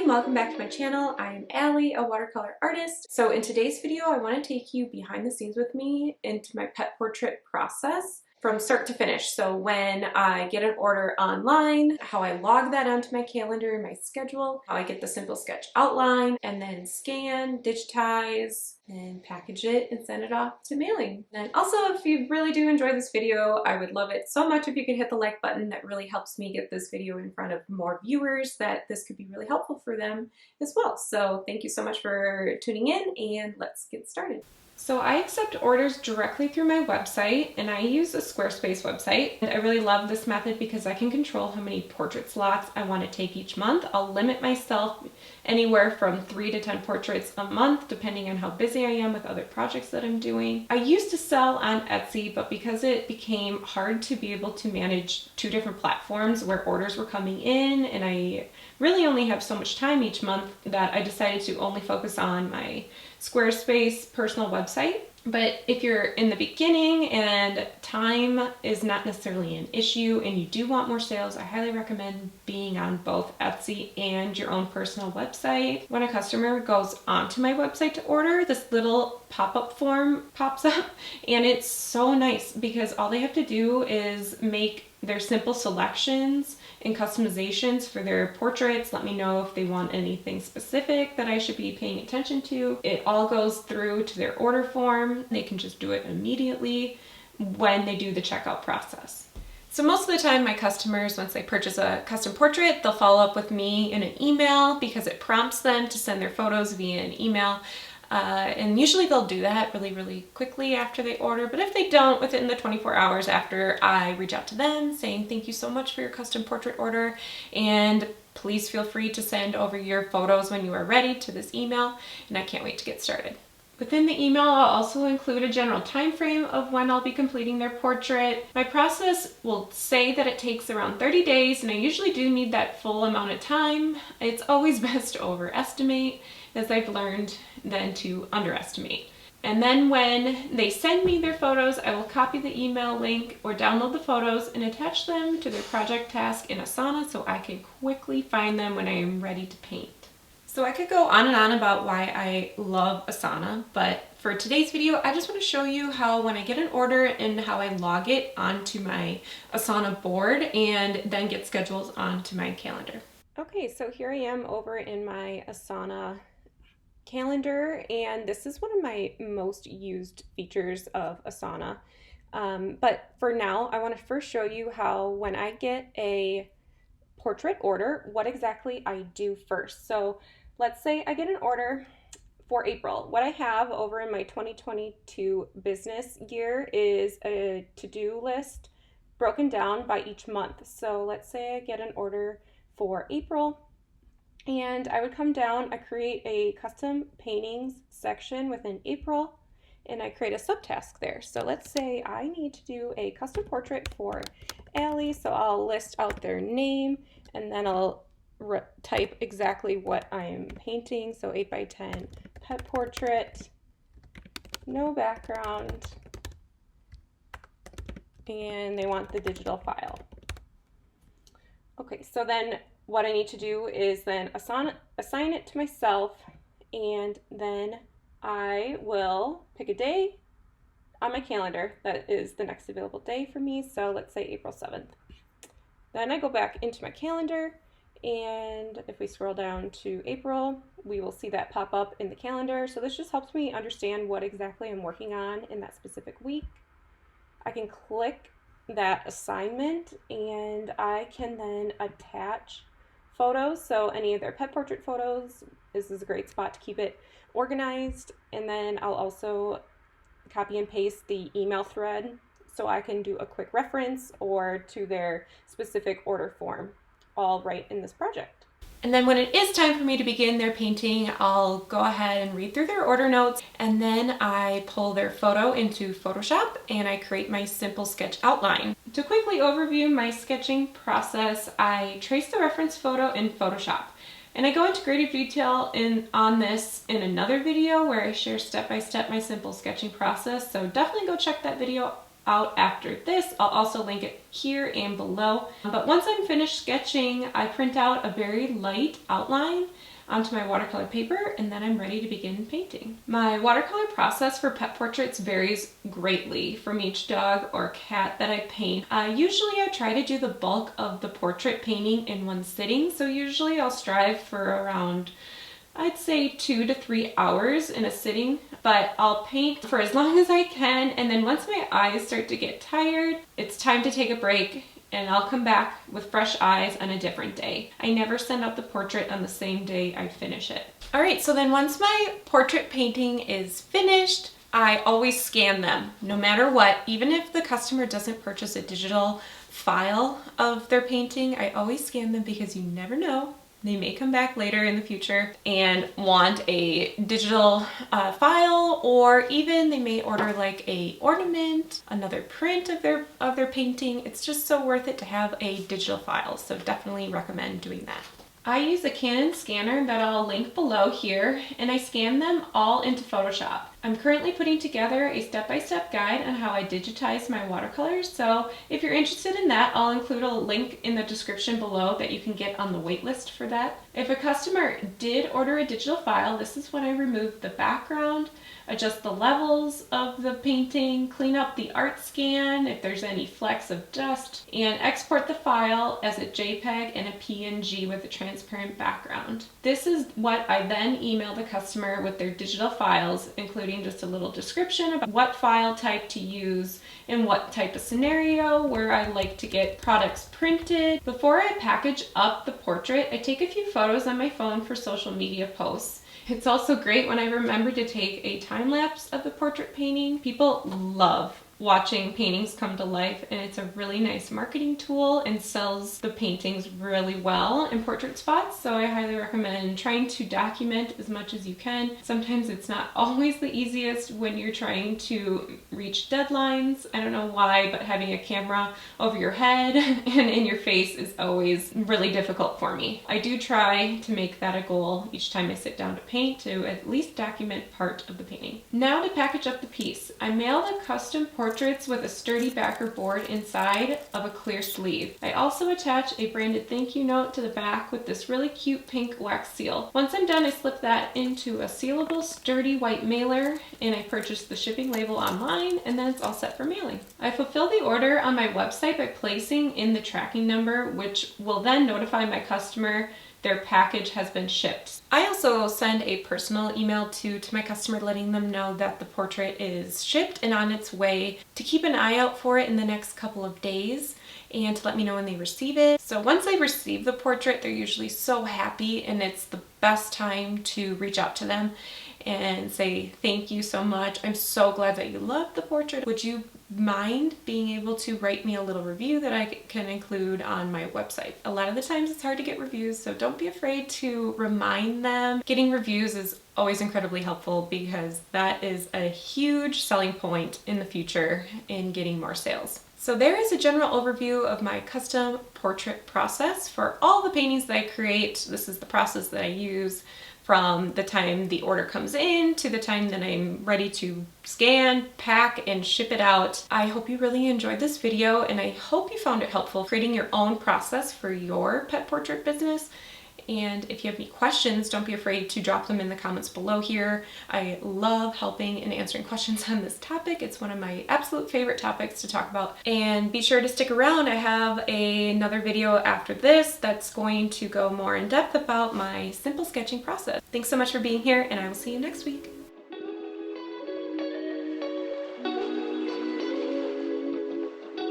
and welcome back to my channel. I'm Allie, a watercolor artist. So in today's video, I want to take you behind the scenes with me into my pet portrait process from start to finish. So when I get an order online, how I log that onto my calendar and my schedule, how I get the simple sketch outline, and then scan, digitize, and package it and send it off to mailing. And also, if you really do enjoy this video, I would love it so much if you could hit the like button. That really helps me get this video in front of more viewers that this could be really helpful for them as well. So thank you so much for tuning in, and let's get started. So I accept orders directly through my website, and I use a Squarespace website. And I really love this method because I can control how many portrait slots I want to take each month. I'll limit myself anywhere from 3 to 10 portraits a month, depending on how busy I am with other projects that I'm doing. I used to sell on Etsy, but because it became hard to be able to manage 2 different platforms where orders were coming in, and I really only have so much time each month, that I decided to only focus on my Squarespace personal website. But if you're in the beginning and time is not necessarily an issue and you do want more sales, I highly recommend being on both Etsy and your own personal website. When a customer goes onto my website to order, this little pop-up form pops up, and it's so nice because all they have to do is make their simple selections and customizations for their portraits. Let me know if they want anything specific that I should be paying attention to. It all goes through to their order form. They can just do it immediately when they do the checkout process. So most of the time my customers, once they purchase a custom portrait, they'll follow up with me in an email because it prompts them to send their photos via an email. And usually they'll do that really quickly after they order, but if they don't, within the 24 hours after, I reach out to them saying thank you so much for your custom portrait order, and please feel free to send over your photos when you are ready to this email, and I can't wait to get started. Within the email, I'll also include a general time frame of when I'll be completing their portrait. My process will say that it takes around 30 days, and I usually do need that full amount of time. It's always best to overestimate, as I've learned, than to underestimate. And then when they send me their photos, I will copy the email link or download the photos and attach them to their project task in Asana so I can quickly find them when I am ready to paint. So I could go on and on about why I love Asana, but for today's video, I just want to show you how when I get an order and how I log it onto my Asana board and then get schedules onto my calendar. Okay, so here I am over in my Asana calendar, and this is one of my most used features of Asana. But for now, I want to first show you how when I get a portrait order, what exactly I do first. So let's say I get an order for April. What I have over in my 2022 business year is a to-do list broken down by each month. So let's say I get an order for April, and I would come down, I create a custom paintings section within April, and I create a subtask there. So let's say I need to do a custom portrait for Allie, so I'll list out their name, and then I'll type exactly what I'm painting. So 8x10 pet portrait, no background, and they want the digital file. Okay, so then what I need to do is then assign it to myself, and then I will pick a day on my calendar that is the next available day for me. So let's say April 7th. Then I go back into my calendar, and if we scroll down to April, we will see that pop up in the calendar. So this just helps me understand what exactly I'm working on in that specific week. I can click that assignment, and I can then attach photos. So any of their pet portrait photos, this is a great spot to keep it organized. And then I'll also copy and paste the email thread so I can do a quick reference or to their specific order form, all right in this project. And then when it is time for me to begin their painting, I'll go ahead and read through their order notes, and then I pull their photo into Photoshop and I create my simple sketch outline. To quickly overview my sketching process, I trace the reference photo in Photoshop. And I go into greater detail on this in another video where I share step-by-step my simple sketching process, so definitely go check that video out after this. I'll also link it here and below. But once I'm finished sketching, I print out a very light outline onto my watercolor paper, and then I'm ready to begin painting. My watercolor process for pet portraits varies greatly from each dog or cat that I paint. Usually I try to do the bulk of the portrait painting in one sitting, so usually I'll strive for around, I'd say 2 to 3 hours in a sitting, but I'll paint for as long as I can, and then once my eyes start to get tired, it's time to take a break, and I'll come back with fresh eyes on a different day. I never send out the portrait on the same day I finish it. All right, so then once my portrait painting is finished, I always scan them, no matter what. Even if the customer doesn't purchase a digital file of their painting, I always scan them because you never know. They may come back later in the future and want a digital file, or even they may order like a ornament, another print of their painting. It's just so worth it to have a digital file, so definitely recommend doing that. I use a Canon scanner that I'll link below here, and I scan them all into Photoshop. I'm currently putting together a step-by-step guide on how I digitize my watercolors, so if you're interested in that, I'll include a link in the description below that you can get on the wait list for that. If a customer did order a digital file, this is when I remove the background, adjust the levels of the painting, clean up the art scan if there's any flecks of dust, and export the file as a JPEG and a PNG with a transparent background. This is what I then email the customer with their digital files, including just a little description about what file type to use and what type of scenario where I like to get products printed. Before I package up the portrait, I take a few photos on my phone for social media posts. It's also great when I remember to take a time lapse of the portrait painting. People love watching paintings come to life, and it's a really nice marketing tool and sells the paintings really well in portrait spots, so I highly recommend trying to document as much as you can. Sometimes it's not always the easiest when you're trying to reach deadlines. I don't know why, but having a camera over your head and in your face is always really difficult for me. I do try to make that a goal each time I sit down to paint, to at least document part of the painting. Now to package up the piece. I mail the custom portraits with a sturdy backer board inside of a clear sleeve. I also attach a branded thank you note to the back with this really cute pink wax seal. Once I'm done, I slip that into a sealable sturdy white mailer, and I purchase the shipping label online, and then it's all set for mailing. I fulfill the order on my website by placing in the tracking number, which will then notify my customer their package has been shipped. I also send a personal email to my customer letting them know that the portrait is shipped and on its way, to keep an eye out for it in the next couple of days and to let me know when they receive it. So once I receive the portrait, they're usually so happy, and it's the best time to reach out to them and say, thank you so much. I'm so glad that you loved the portrait. Would you mind being able to write me a little review that I can include on my website? A lot of the times it's hard to get reviews, so don't be afraid to remind them. Getting reviews is always incredibly helpful because that is a huge selling point in the future in getting more sales. So there is a general overview of my custom portrait process for all the paintings that I create. This is the process that I use from the time the order comes in to the time that I'm ready to scan, pack, and ship it out. I hope you really enjoyed this video, and I hope you found it helpful creating your own process for your pet portrait business. And if you have any questions, don't be afraid to drop them in the comments below here. I love helping and answering questions on this topic. It's one of my absolute favorite topics to talk about. And be sure to stick around. I have another video after this that's going to go more in depth about my simple sketching process. Thanks so much for being here, and I will see you next week.